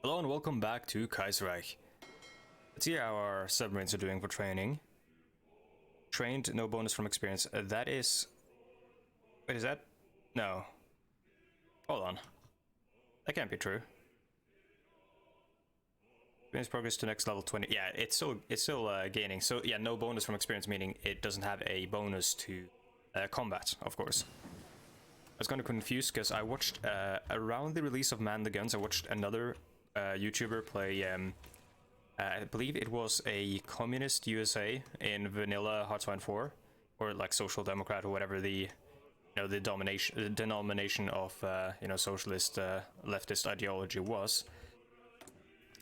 Hello and welcome back to Kaiserreich. Let's see how our submarines are doing for training. Trained, no bonus from experience. That is... Wait, is that... No. Hold on. That can't be true. Experience progress to next level 20. Yeah, it's still gaining. So yeah, no bonus from experience, meaning it doesn't have a bonus to combat, of course. I was kind of confused because I watched, around the release of Man the Guns, I watched another YouTuber play, I believe it was a communist USA in vanilla Hoi4, or like social democrat or whatever the, the denomination of, socialist, leftist ideology was.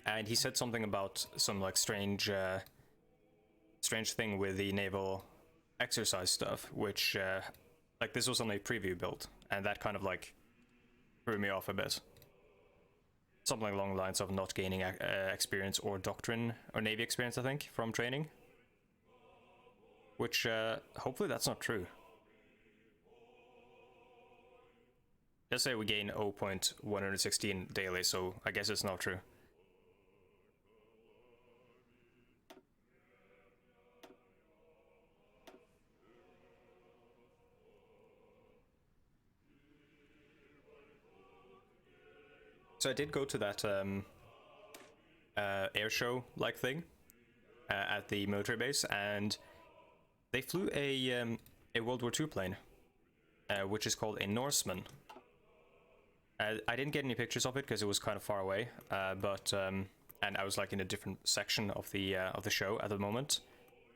And he said something about some like strange thing with the naval exercise stuff, which, like this was on a preview build, and that kind of like threw me off a bit. Something along the lines of not gaining experience or doctrine or Navy experience, I think, from training. Which, hopefully that's not true. Just say we gain 0.116 daily, so I guess it's not true. So I did go to that air show like thing at the military base, and they flew a World War II plane, which is called a Norseman. I didn't get any pictures of it because it was kind of far away, and I was like in a different section of the show at the moment.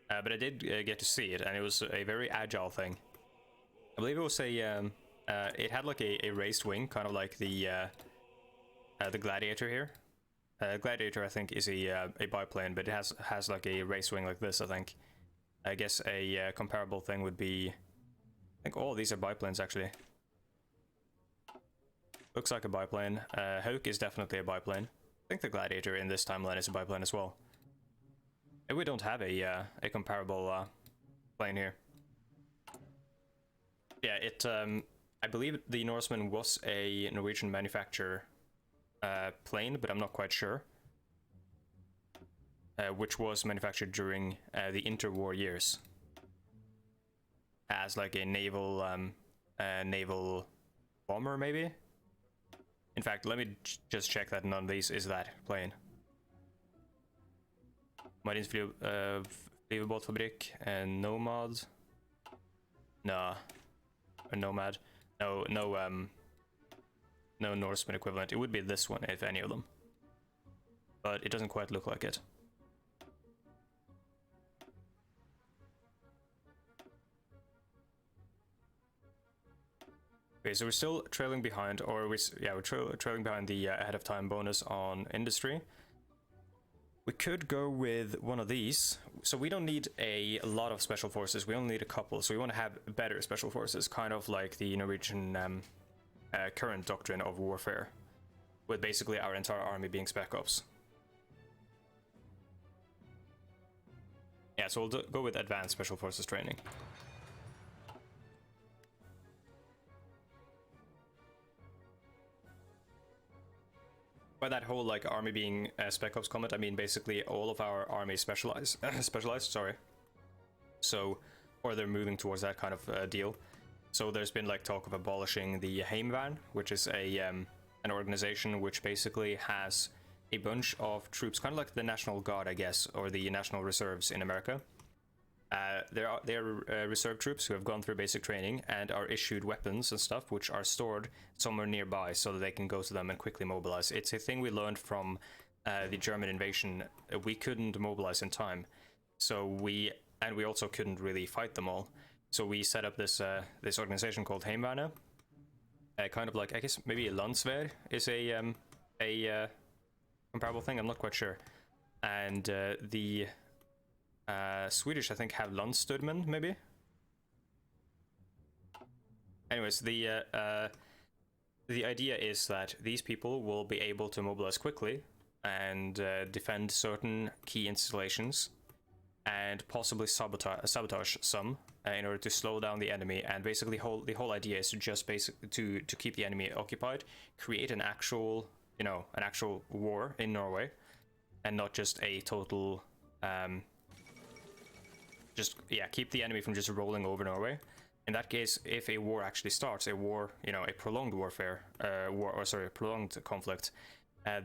But I did get to see it, and it was a very agile thing. I believe it was it had like a raised wing, kind of like the Gladiator here. Gladiator, I think, is a biplane, but it has like a race wing like this, I think. I guess a comparable thing would be... I think all of these are biplanes, actually. Looks like a biplane. Hawk is definitely a biplane. I think the Gladiator in this timeline is a biplane as well. And we don't have a comparable plane here. Yeah, I believe the Norseman was a Norwegian manufacturer plane, but I'm not quite sure. Which was manufactured during the interwar years as like a naval bomber, maybe. In fact, let me just check that none of these is that plane. Marins Flyverbåtfabrik and Nomad. Nah, or Nomad. No Norseman equivalent. It would be this one, if any of them. But it doesn't quite look like it. Okay, so we're still trailing behind, or we're trailing behind the ahead of time bonus on industry. We could go with one of these. So we don't need a lot of special forces. We only need a couple. So we want to have better special forces, kind of like the Norwegian current doctrine of warfare, with basically our entire army being spec ops. Yeah, so we'll go with advanced special forces training. By that whole like army being spec ops comment, I mean basically all of our army specialized, sorry. So, or they're moving towards that kind of deal. So there's been like talk of abolishing the Heimvern, which is an organization which basically has a bunch of troops, kind of like the National Guard, I guess, or the National Reserves in America. They're reserve troops who have gone through basic training and are issued weapons and stuff, which are stored somewhere nearby so that they can go to them and quickly mobilize. It's a thing we learned from the German invasion. We couldn't mobilize in time, so we also couldn't really fight them all. So we set up this this organization called Heimverne. Kind of like, I guess maybe a Landsvern is a comparable thing. I'm not quite sure. And the Swedish, I think, have Landstudmen, maybe. Anyways, the idea is that these people will be able to mobilize quickly and defend certain key installations, and possibly sabotage some in order to slow down the enemy. And basically the whole idea is to just to keep the enemy occupied, create an actual you know, an actual war in Norway, and not just a total, keep the enemy from just rolling over Norway. In that case, if a war actually starts, a war, you know, a prolonged warfare, a prolonged conflict,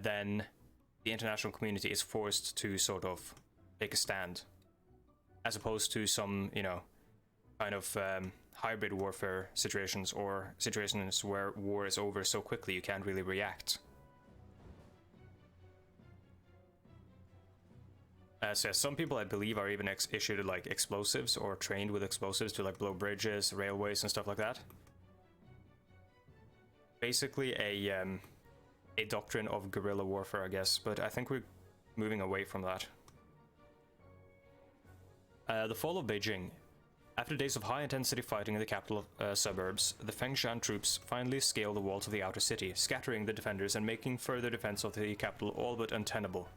then the international community is forced to sort of take a stand, as opposed to some, you know, kind of hybrid warfare situations, or situations where war is over so quickly you can't really react. So yeah, some people, I believe, are even issued like explosives or trained with explosives to like blow bridges, railways, and stuff like that. Basically a doctrine of guerrilla warfare, I guess, but I think we're moving away from that. The fall of Beijing. After days of high-intensity fighting in the capital suburbs, the Fengshan troops finally scaled the walls of the outer city, scattering the defenders and making further defense of the capital all but untenable.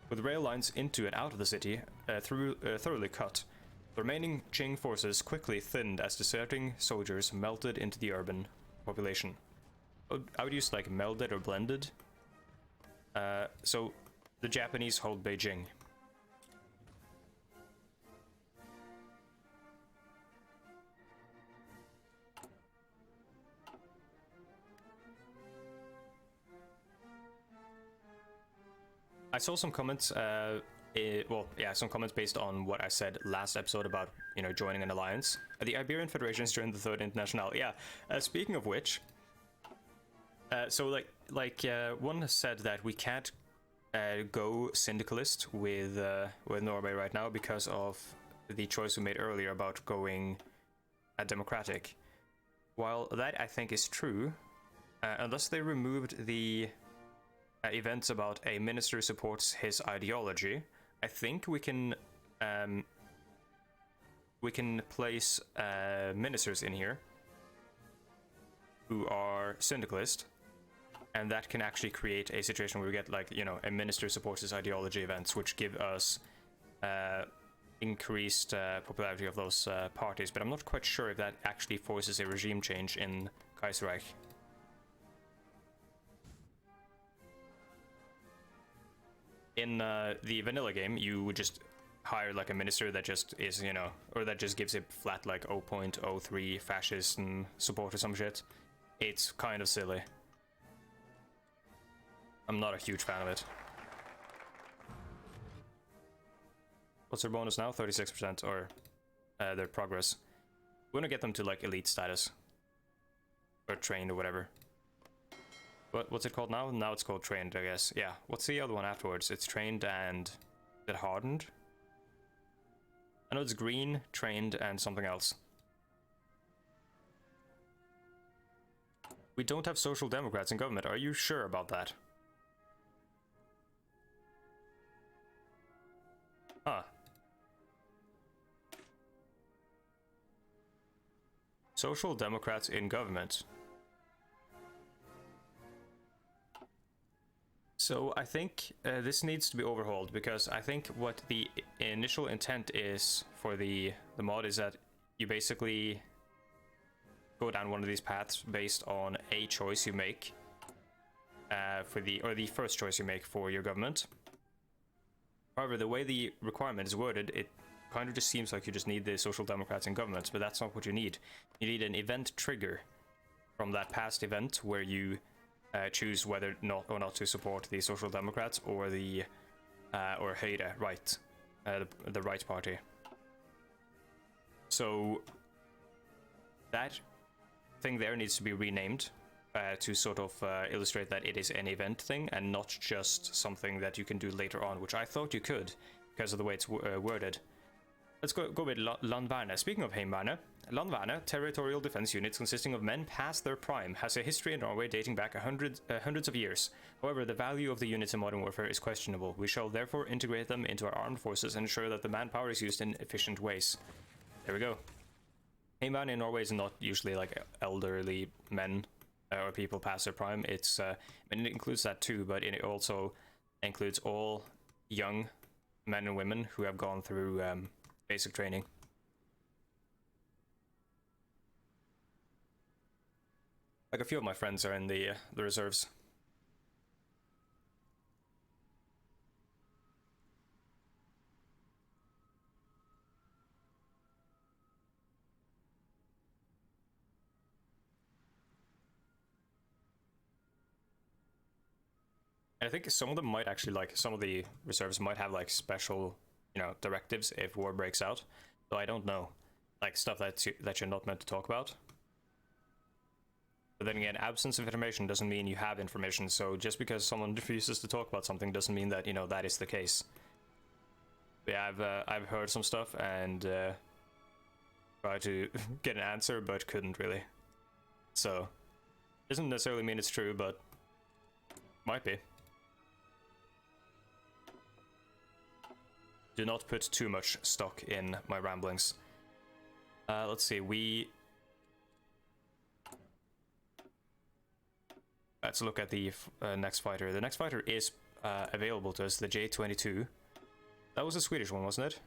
With rail lines into and out of the city thoroughly cut, the remaining Qing forces quickly thinned as deserting soldiers melted into the urban population. I would use like melded or blended. So the Japanese hold Beijing. I saw some comments, some comments based on what I said last episode about, you know, joining an alliance. The Iberian Federation has joined the Third International. Yeah, speaking of which, one said that we can't go syndicalist with Norway right now because of the choice we made earlier about going democratic. While that I think is true, unless they removed the events about a minister supports his ideology, I think we can place ministers in here who are syndicalist, and that can actually create a situation where we get, like, you know, a minister supports his ideology events, which give us increased popularity of those parties. But I'm not quite sure if that actually forces a regime change in Kaiserreich. In the vanilla game, you would just hire like a minister that just is, you know, or that just gives it flat like 0.03 fascist and support or some shit. It's kind of silly. I'm not a huge fan of it. What's their bonus now? 36%, or their progress. We want to get them to like elite status, or trained or whatever. What's it called now? Now it's called trained, I guess. Yeah. What's the other one afterwards? It's trained and... is it hardened? I know it's green, trained, and something else. We don't have social democrats in government. Are you sure about that? Huh. Social democrats in government. So I think this needs to be overhauled, because I think what the initial intent is for the mod is that you basically go down one of these paths based on a choice you make the first choice you make for your government. However, the way the requirement is worded, it kind of just seems like you just need the social democrats in government, but that's not what you need. You need an event trigger from that past event where you choose whether or not to support the Social Democrats or the or Hoi4, right, the right party. So that thing there needs to be renamed to sort of illustrate that it is an event thing and not just something that you can do later on, which I thought you could because of the way it's worded. Let's go with Landsvern. Speaking of Heimevernet, Landsvern, territorial defense units consisting of men past their prime, has a history in Norway dating back hundreds of years. However, the value of the units in modern warfare is questionable. We shall therefore integrate them into our armed forces and ensure that the manpower is used in efficient ways. There we go. Heimevernet in Norway is not usually like elderly men or people past their prime. It's it includes that too, but it also includes all young men and women who have gone through basic training. Like a few of my friends are in the reserves. And I think some of them might actually, like, some of the reserves might have, like, special, you know, directives if war breaks out. So I don't know. Like, stuff that you're not meant to talk about. But then again, absence of information doesn't mean you have information, so just because someone refuses to talk about something doesn't mean that, you know, that is the case. But yeah, I've heard some stuff and tried to get an answer, but couldn't really. So, doesn't necessarily mean it's true, but might be. Do not put too much stock in my ramblings. Let's see, let's look at the next fighter. The next fighter is available to us, the J-22. That was a Swedish one, wasn't it?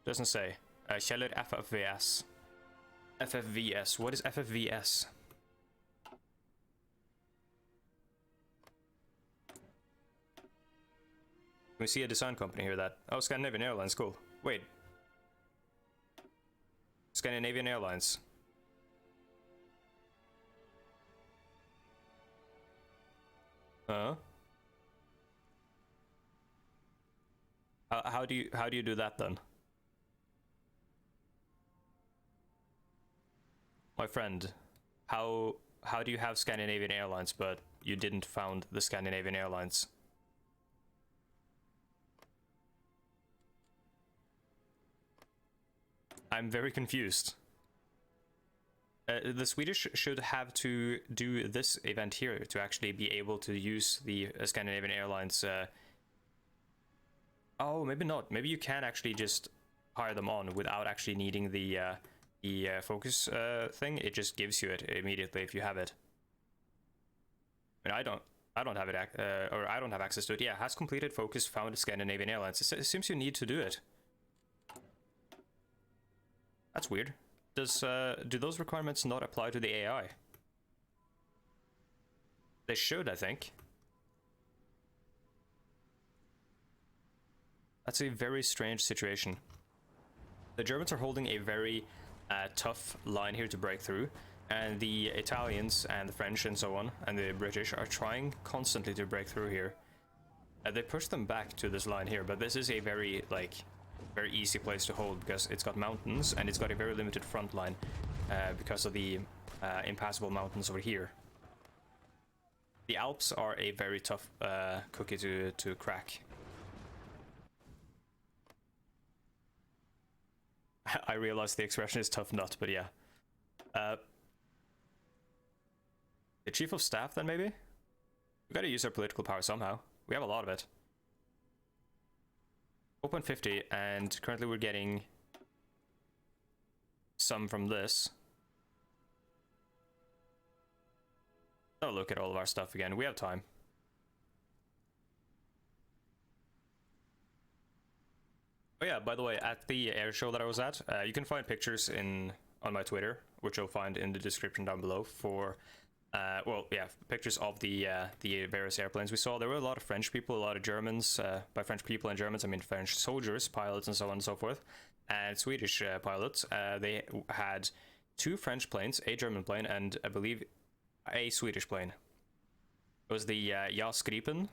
Doesn't say. Kjeller FFVS. FFVS. What is FFVS? We see a design company here that... Oh, Scandinavian Airlines, cool. Wait. Scandinavian Airlines. Huh? How do you do that then? My friend, how do you have Scandinavian Airlines but you didn't found the Scandinavian Airlines? I'm very confused. The Swedish should have to do this event here to actually be able to use the Scandinavian Airlines. Oh, maybe not. Maybe you can actually just hire them on without actually needing the focus thing. It just gives you it immediately if you have it. I mean, I don't have it, or I don't have access to it. Yeah, has completed focus found Scandinavian Airlines. It seems you need to do it. That's weird. Do those requirements not apply to the AI? They should, I think. That's a very strange situation. The Germans are holding a very tough line here to break through, and the Italians and the French and so on, and the British are trying constantly to break through here. They push them back to this line here, but this is a very, like, very easy place to hold because it's got mountains and it's got a very limited front line because of the impassable mountains over here. The Alps are a very tough cookie to crack. I realize the expression is tough nut, but yeah. The Chief of Staff then maybe? We gotta use our political power somehow. We have a lot of it. 0.50, and currently we're getting some from this. I'll look at all of our stuff again. We have time. Oh yeah, by the way, at the air show that I was at, you can find pictures on my Twitter, which you'll find in the description down below for well, yeah, pictures of the various airplanes we saw. There were a lot of French people, a lot of Germans. By French people and Germans, I mean French soldiers, pilots, and so on and so forth, and Swedish pilots. They had 2 French planes, a German plane, and I believe a Swedish plane. It was the JAS Gripen.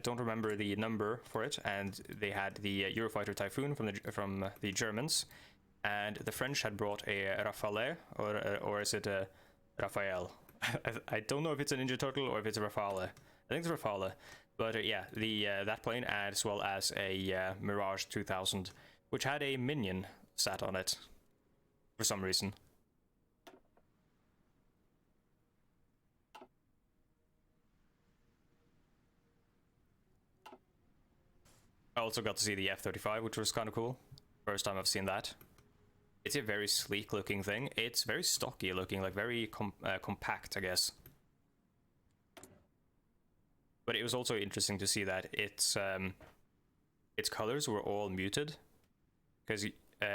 Don't remember the number for it, and they had the Eurofighter Typhoon from the Germans, and the French had brought a Rafale, or is it a Raphael? I don't know if it's a Ninja Turtle or if it's a Rafale. I think it's Rafale, but yeah, that plane, as well as a Mirage 2000, which had a minion sat on it for some reason. I also got to see the F-35, which was kind of cool. First time I've seen that. It's a very sleek looking thing. It's very stocky looking, like very compact, I guess. But it was also interesting to see that its colors were all muted, because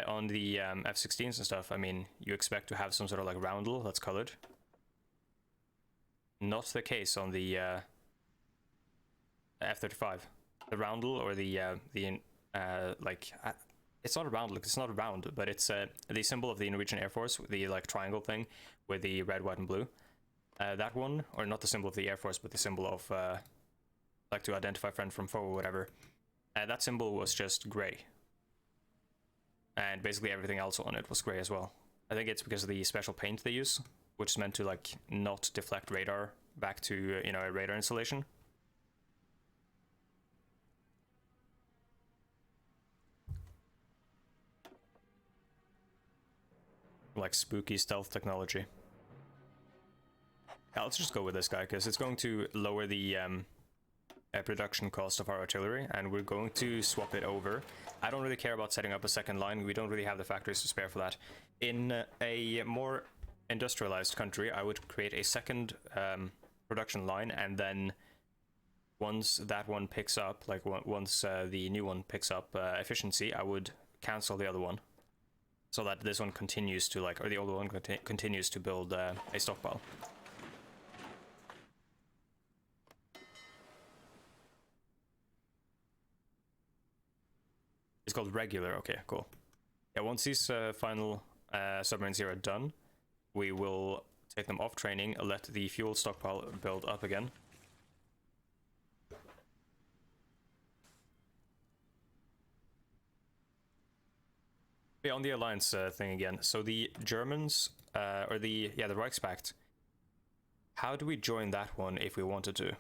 on the F-16s and stuff, I mean, you expect to have some sort of like roundel that's colored. Not the case on the F-35. The roundel, or the like. It's not a round, it's not a round, but it's the symbol of the Norwegian Air Force, the like triangle thing with the red, white, and blue. That one, or not the symbol of the Air Force, but the symbol of like to identify friend from foe or whatever. That symbol was just gray, and basically everything else on it was gray as well. I think it's because of the special paint they use, which is meant to like not deflect radar back to a radar installation. Like spooky stealth technology. Yeah, let's just go with this guy because it's going to lower the production cost of our artillery, and we're going to swap it over. I don't really care about setting up a second line. We don't really have the factories to spare for that. In a more industrialized country, I would create a second production line, and then once that one picks up, like once the new one picks up efficiency, I would cancel the other one, so that this one continues to or the older one continues to build a stockpile. It's called regular. Okay, cool. Yeah, once these final submarines here are done, we will take them off training, let the fuel stockpile build up again. Yeah, on the alliance thing again. So the Germans, or the Reichspakt. How do we join that one if we wanted to?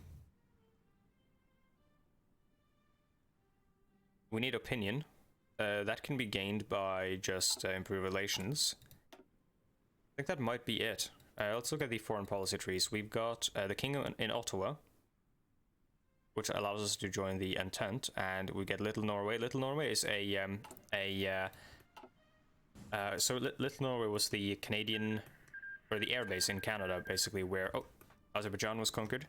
We need opinion. That can be gained by just improved relations. I think that might be it. Let's look at the foreign policy trees. We've got the king in Ottawa, which allows us to join the Entente, and we get Little Norway. Little Norway is Little Norway was the Canadian, or the airbase in Canada, basically, where Azerbaijan was conquered.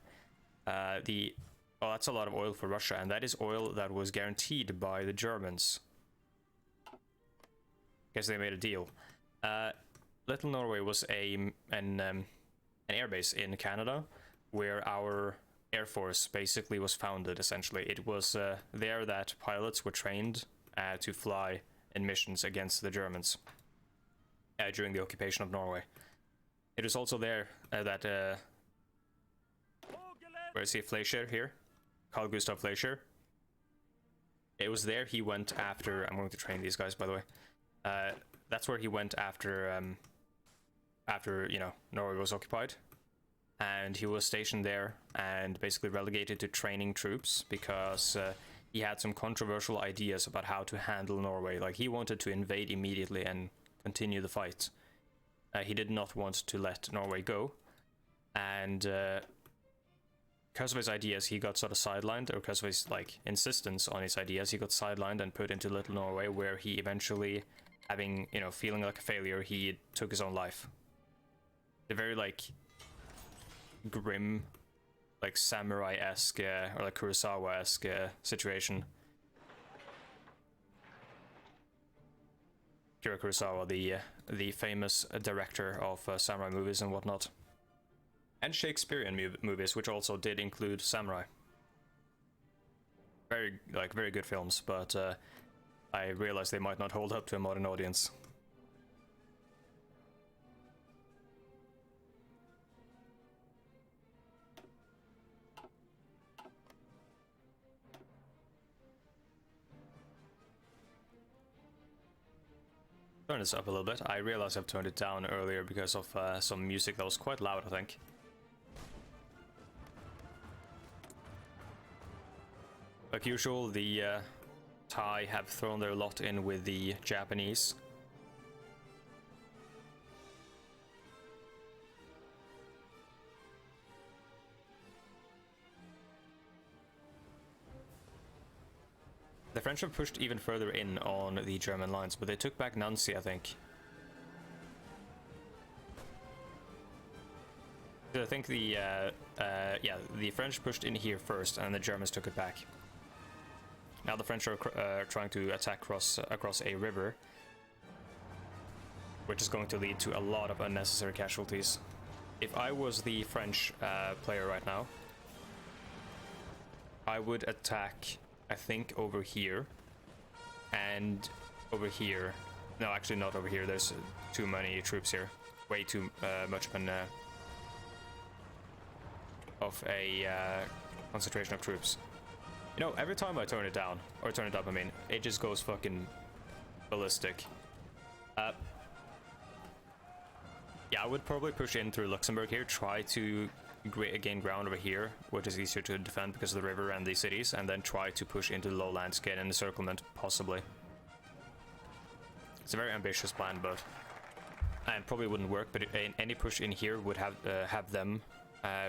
That's a lot of oil for Russia, and that is oil that was guaranteed by the Germans. Guess they made a deal. Little Norway was an airbase in Canada, where our Air Force basically was founded, essentially. It was there that pilots were trained to fly in missions against the Germans during the occupation of Norway. It was also there that... where is he? Fleischer here? Carl Gustav Fleischer. It was there he went after... I'm going to train these guys, by the way. That's where he went after, Norway was occupied. And he was stationed there and basically relegated to training troops because he had some controversial ideas about how to handle Norway. Like, he wanted to invade immediately and continue the fight. He did not want to let Norway go. And because of his ideas, he got sort of sidelined, or because of his insistence on his ideas, he got sidelined and put into Little Norway, where he eventually, feeling like a failure, he took his own life. The very grim, samurai-esque or Kurosawa-esque situation. Akira Kurosawa, the famous director of samurai movies and whatnot. And Shakespearean movies, which also did include samurai. Very good films, but I realized they might not hold up to a modern audience. Turn this up a little bit. I realized I've turned it down earlier because of some music that was quite loud, I think. Like usual, the Thai have thrown their lot in with the Japanese. The French have pushed even further in on the German lines, but they took back Nancy, I think. I think the French pushed in here first, and the Germans took it back. Now the French are trying to attack across a river, which is going to lead to a lot of unnecessary casualties. If I was the French player right now, I would attack, I think, over here and over here. No, actually not over here. There's too many troops here. Way too much of an of a concentration of troops. You know, every time I turn it down, or turn it up, I mean, it just goes fucking ballistic. Yeah, I would probably push in through Luxembourg here, try to gain ground over here, which is easier to defend because of the river and the cities, and then try to push into the lowlands, get an encirclement, possibly. It's a very ambitious plan, but and probably wouldn't work. But any push in here would have them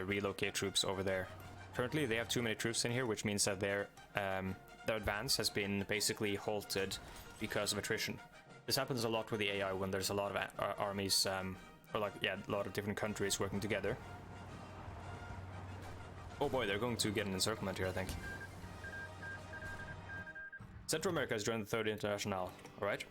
relocate troops over there. Currently, they have too many troops in here, which means that their advance has been basically halted because of attrition. This happens a lot with the AI when there's a lot of armies, or like, yeah, a lot of different countries working together. Oh boy, they're going to get an encirclement here, I think. Central America has joined the Third International, alright?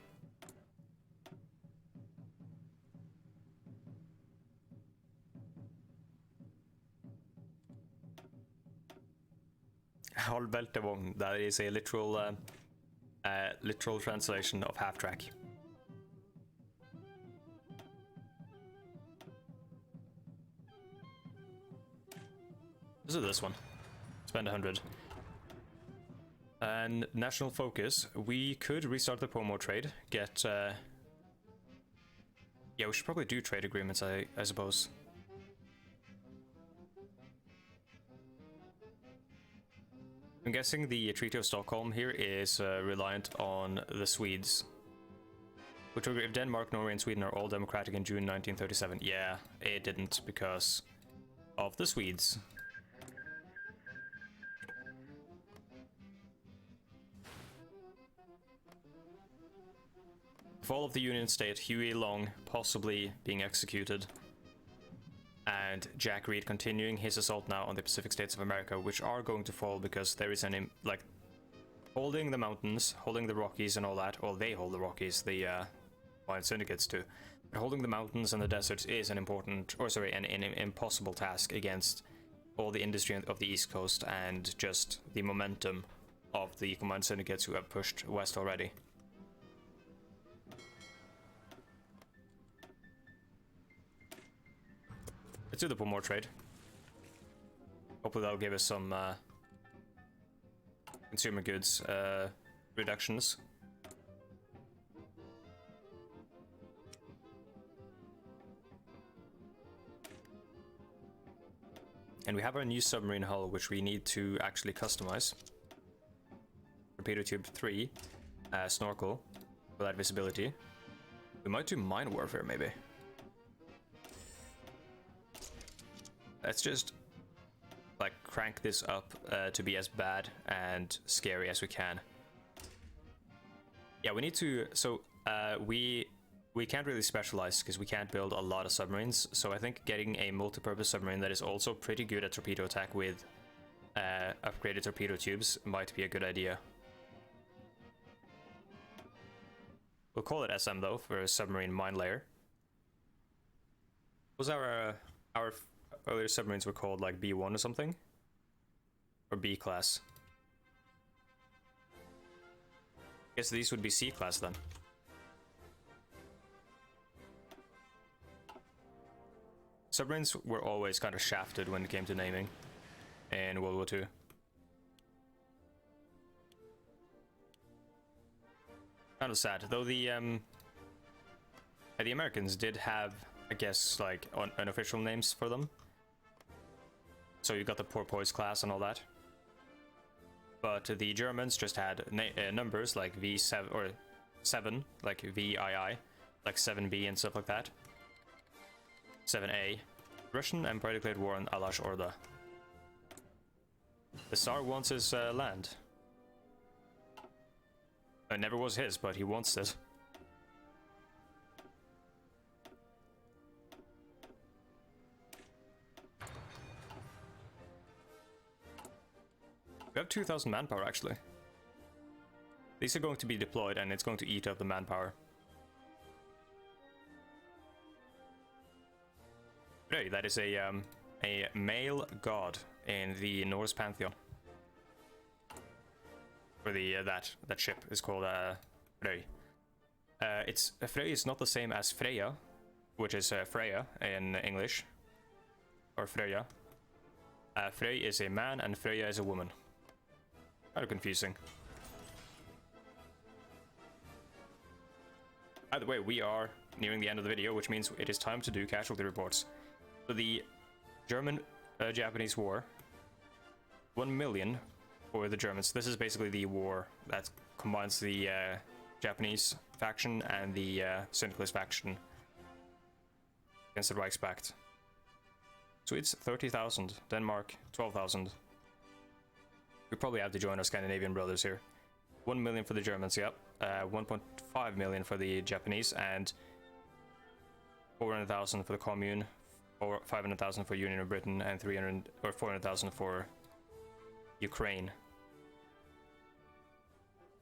Halvbeltevogn, that is a literal translation of half track. This is this one. Spend 100. And national focus. We could restart the Pomo trade. Get. Yeah, we should probably do trade agreements, I suppose. I'm guessing the Treaty of Stockholm here is reliant on the Swedes. Which will agree if Denmark, Norway, and Sweden are all democratic in June 1937. Yeah, it didn't because of the Swedes. Fall of the Union State, Huey Long possibly being executed, and Jack Reed continuing his assault now on the Pacific States of America, which are going to fall because there is an, like, holding the mountains, holding the Rockies and all that. Well, they hold the Rockies, the Alliance syndicates do. But holding the mountains and the deserts is an important, or sorry, an impossible task against all the industry of the East Coast and just the momentum of the combined syndicates who have pushed west already. Let's do the Pomor trade. Hopefully that'll give us some consumer goods reductions. And we have our new submarine hull, which we need to actually customize. Torpedo tube 3, snorkel for that visibility. We might do mine warfare, maybe. Let's just like crank this up to be as bad and scary as we can. Yeah, we need to. So we can't really specialize because we can't build a lot of submarines. So I think getting a multi-purpose submarine that is also pretty good at torpedo attack with upgraded torpedo tubes might be a good idea. We'll call it SM though for a submarine mine layer. Was our earlier submarines were called like B1 or something? Or B class? Guess these would be C class then. Submarines were always kind of shafted when it came to naming in World War II. Kind of sad, though the Americans did have, I guess, like unofficial names for them. So you got the porpoise class and all that. But the Germans just had numbers like V7 or 7, like VII, like 7B and stuff like that. 7A. Russian Empire declared war on Alash Orda. The Tsar wants his land. It never was his, but he wants it. We have 2,000 manpower, actually. These are going to be deployed, and it's going to eat up the manpower. Hey, that is a male god in the Norse pantheon. For the that ship is called Frey. Frey is not the same as Freya, which is Freya in English, or Freya. Frey is a man and Freya is a woman. Kind of confusing. By the way, we are nearing the end of the video, which means it is time to do casualty reports. So the German-Japanese war, 1 million for the Germans. This is basically the war that combines the Japanese faction and the Syndicalist faction against the Reichspakt. Swedes, 30,000. Denmark, 12,000. We probably have to join our Scandinavian brothers here. 1 million for the Germans, yep. 1.5 million for the Japanese, and 400,000 for the Commune, or 500,000 for Union of Britain, and 400,000 for Ukraine.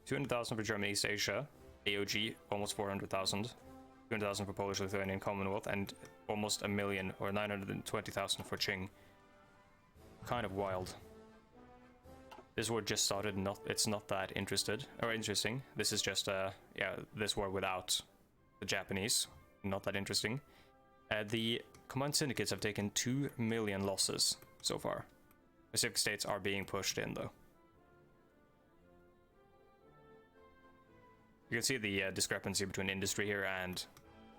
200,000 for Germany East Asia, AOG, almost 400,000. 200,000 for Polish Lithuanian Commonwealth, and almost a million, or 920,000 for Qing. Kind of wild. This war just started, it's not that interesting. This is just, yeah, this war without the Japanese. Not that interesting. The combined syndicates have taken 2 million losses so far. Pacific states are being pushed in, though. You can see the discrepancy between industry here and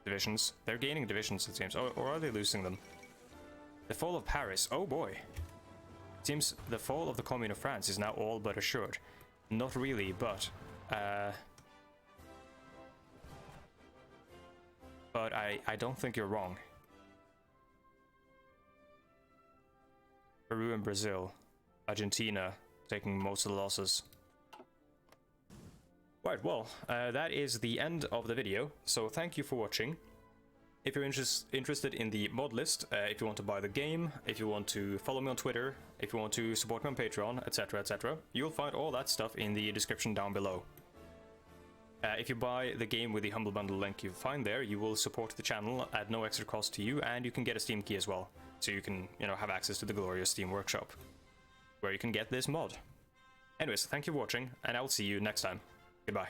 divisions. They're gaining divisions, it seems. Or are they losing them? The fall of Paris. Oh boy. It seems the fall of the Commune of France is now all but assured. Not really, but... but I don't think you're wrong. Peru and Brazil. Argentina taking most of the losses. Right, well, that is the end of the video, so thank you for watching. If you're interested in the mod list, if you want to buy the game, if you want to follow me on Twitter, if you want to support me on Patreon, etc, etc, you'll find all that stuff in the description down below. If you buy the game with the Humble Bundle link you find there, you will support the channel at no extra cost to you, and you can get a Steam key as well, so you can, you know, have access to the glorious Steam Workshop, where you can get this mod. Anyways, thank you for watching, and I'll see you next time. Goodbye.